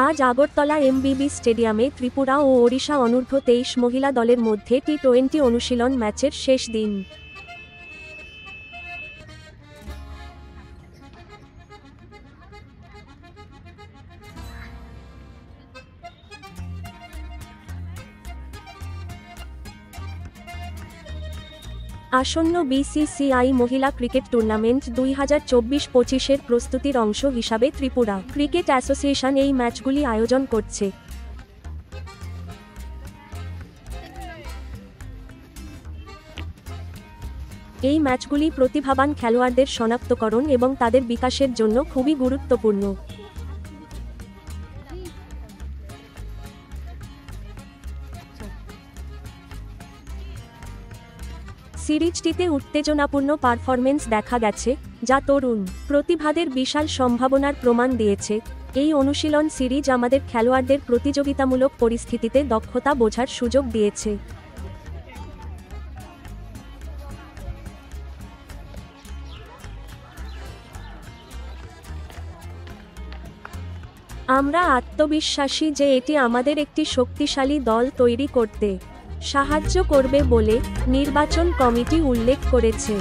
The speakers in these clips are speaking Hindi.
আজ আগরতলা এমবিবি স্টেডিয়ামে ত্রিপুরা ও ওড়িশা অনূর্ধ্ব 23 মহিলা দলের মধ্যে টি-20 অনুশীলন ম্যাচের শেষ দিন। আসন্ন বিসিসিআই মহিলা ক্রিকেট টুর্নামেন্ট 2024-25-এর প্রস্তুতির অংশ হিসাবে ত্রিপুরা ক্রিকেট অ্যাসোসিয়েশন এই ম্যাচগুলি আয়োজন করছে। এই ম্যাচগুলি প্রতিভাবান খেলোয়াড়দের শনাক্তকরণ এবং তাদের বিকাশের জন্য খুবই গুরুত্বপূর্ণ। সিরিজটিতে উত্তেজনাপূর্ণ পারফরমেন্স দেখা গেছে, যা তরুণ প্রতিভাদের বিশাল সম্ভাবনার প্রমাণ দিয়েছে। এই অনুশীলন সিরিজ আমাদের খেলোয়াড়দের প্রতিযোগিতামূলক পরিস্থিতিতে দক্ষতা বোঝার সুযোগ দিয়েছে। আমরা আত্মবিশ্বাসী যে এটি আমাদের একটি শক্তিশালী দল তৈরি করতে সাহায্য করবে বলে নির্বাচন কমিটি উল্লেখ করেছে।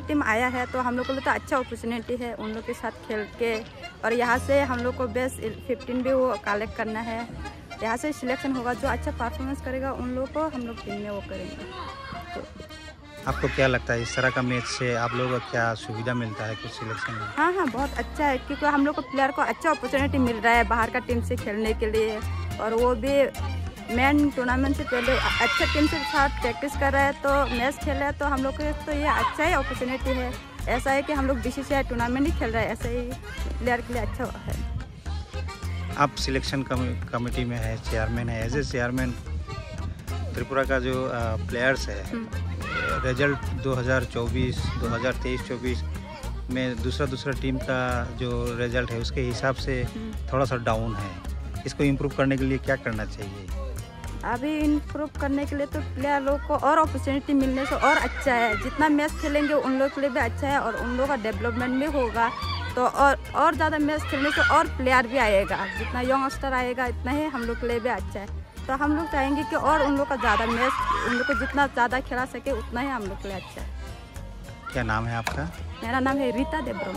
टीम आया है तो हम लोग को तो अच्छा अपॉर्चुनिटी है उन लोग के साथ खेल के, और यहाँ से हम लोग को बेस्ट 15 भी वो कलेक्ट करना है। यहाँ से सिलेक्शन होगा, जो अच्छा परफॉर्मेंस करेगा उन लोग को हम लोग टीम में वो करेंगे। तो आपको क्या लगता है इस तरह का मैच से आप लोगों को क्या सुविधा मिलता है कुछ सिलेक्शन में? हाँ, बहुत अच्छा है, क्योंकि हम लोग को प्लेयर को अच्छा अपॉर्चुनिटी मिल रहा है बाहर का टीम से खेलने के लिए, और वो भी मेन टूर्नामेंट से पहले अच्छा टीम के साथ प्रैक्टिस कर रहा है, तो मैच खेल रहा है, तो हम लोग को तो ये अच्छा ही अपॉर्चुनिटी है। ऐसा है कि हम लोग बीसीसीआई टूर्नामेंट ही खेल रहे हैं, ऐसा ही प्लेयर के लिए अच्छा है। आप सिलेक्शन कमेटी में है, चेयरमैन है, एज ए चेयरमैन त्रिपुरा का जो प्लेयर्स है, रिजल्ट 2024, 2023-24 में दूसरा टीम का जो रिजल्ट है उसके हिसाब से थोड़ा सा डाउन है। इसको इम्प्रूव करने के लिए क्या करना चाहिए? अभी इम्प्रूव करने के लिए तो प्लेयर लोग को और अपॉर्चुनिटी मिलने से और अच्छा है। जितना मैच खेलेंगे उन लोग के लिए भी अच्छा है, और उन लोगों का डेवलपमेंट भी होगा, तो और ज़्यादा मैच खेलने से और प्लेयर भी आएगा। जितना यंगस्टर आएगा इतना ही हम लोग के लिए भी अच्छा है। तो हम लोग चाहेंगे कि और उन लोग का ज़्यादा मैच, उन लोग को जितना ज़्यादा खिला सके उतना ही हम लोग के लिए अच्छा है। क्या नाम है आपका? मेरा नाम है रीता देब्रम।